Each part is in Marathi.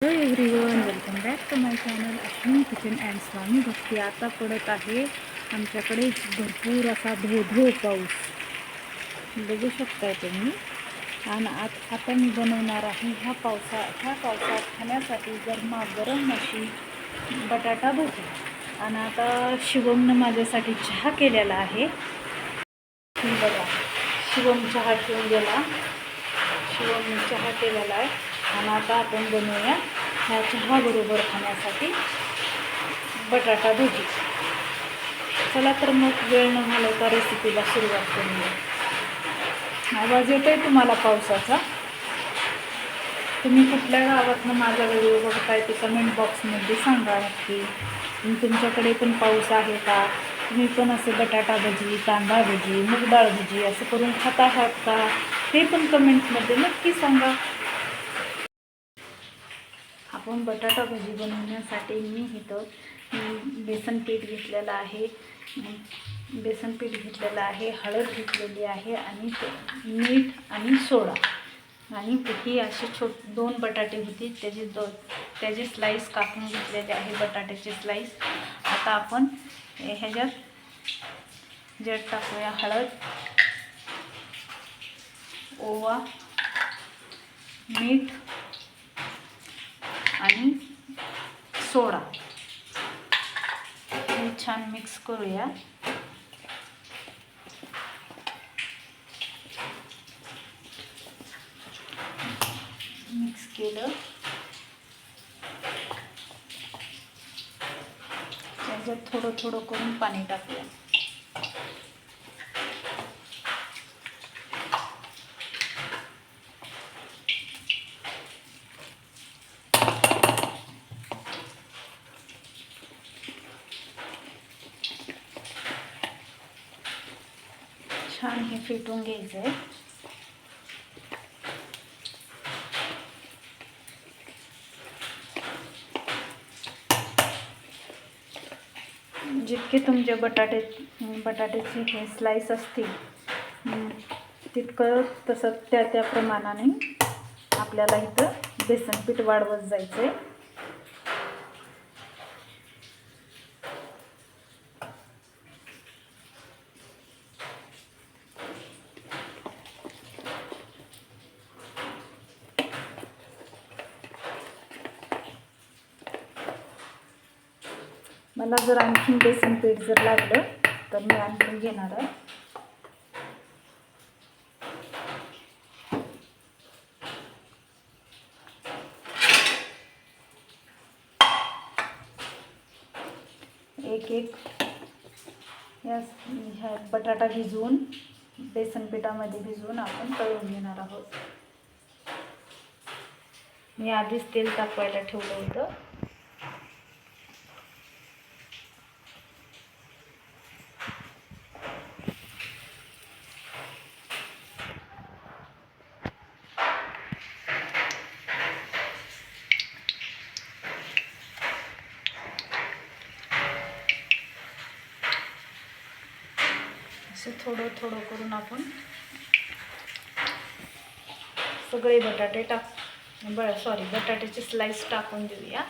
Hello everyone, welcome back to my channel Ashwini kitchen and Swami Bhakti. आता पडत आहे आमच्याकडे भरपूर असा धो पाऊस, बघू शकताय तुम्ही. आणि आता मी बनवणार आहे ह्या पावसात खाण्यासाठी गरमागरम अशी बटाटा भजी. आणि आता शिवमनं माझ्यासाठी चहा केलेला आहे. बघा, शिवम चहा ठेवून गेला. शिवमने चहा केलेला आहे आणि आता आपण बनवूया ह्या चहाबरोबर खाण्यासाठी बटाटा भजी. चला तर मग वेळ न घालवता रेसिपीला सुरुवात करूया. आवाज येतोय तुम्हाला पावसाचा? तुम्ही कुठल्या गावातनं माझा व्हिडिओ बघताय ते कमेंट बॉक्समध्ये सांगा नक्की. तुमच्याकडे पण पाऊस आहे का? तुम्ही पण असे बटाटा भजी, कांदा भजी, मूग डाळ भजी असं करून खाता आहात का? ते पण कमेंटमध्ये नक्की सांगा. आपण बटाटा भजी बनवण्यासाठी मी इथं बेसन पीठ घेतलेलं आहे, हळद घेतलेली आहे आणि मीठ आणि सोडा. आणि ही अशी दोन बटाटे होती, त्याची स्लाईस कापून घेतलेले आहे, बटाट्याची स्लाईस. आता आपण ह्याच्यात टाकूया हळद, ओवा, मीठ आणि सोडा. हे छान मिक्स करूया. मिक्स केलं त्याच्यात थोडं थोडं करून पाणी टाकूया. छान हे फेटून घ्यायचं आहे. जितके तुमचे बटाट्याची हे स्लाईस असतील तितकं तसं त्या प्रमाणाने आपल्याला इथं बेसन पीठ वाढवत जायचं आहे. मला जर आणखीन बेसन पीठ जर लागलं तर मी आणखीन घेणार आहे. एक ह्या बटाटा भिजवून बेसन पिठामध्ये भिजवून आपण तळून घेणार आहोत. मी आधीच तेल तापवायला ठेवलं होतं. असं थोडं थोडं करून आपण सगळे बटाट्याची स्लाइस टाकून देऊया.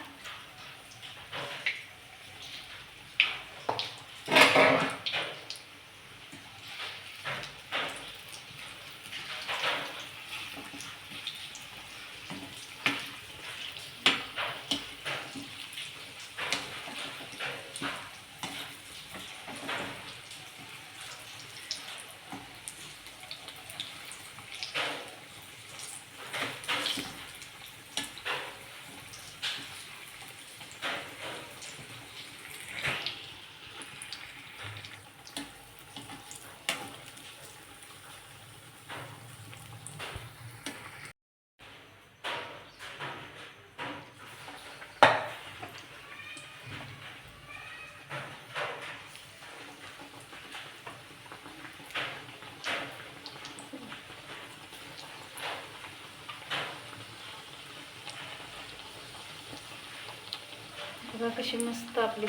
बघा कशी मस्त आपली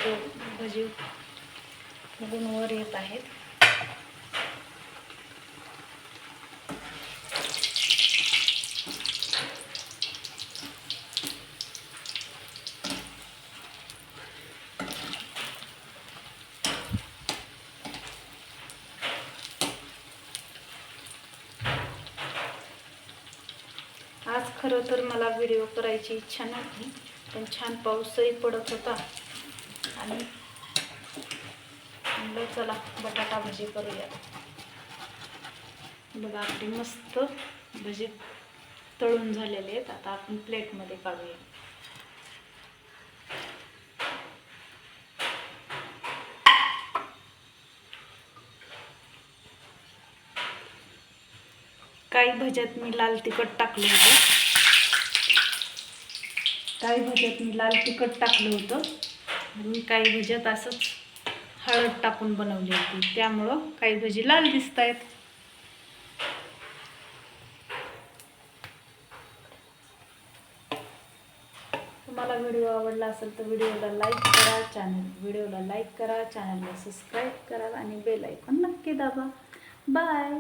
भजी फुगून वर येत आहेत. खरं तर मला व्हिडिओ करायची इच्छा नव्हती, पण छान पाऊसही पडत होता आणि म्हणलं चला बटाटा भजी करूया. बघा आपली मस्त भजी तळून झालेले आहेत. आता आपण प्लेटमध्ये काढूया. काही भज्यात मी लाल तिखट टाकलं होतं. आणि काही भज्यात असंच हळद टाकून बनवली होती, त्यामुळं काही भजी लाल दिसत आहेत. तुम्हाला व्हिडिओ आवडला असेल तर व्हिडिओला लाईक करा, चॅनलला सबस्क्राईब करा आणि बेल आयकॉन नक्की दाबा. बाय.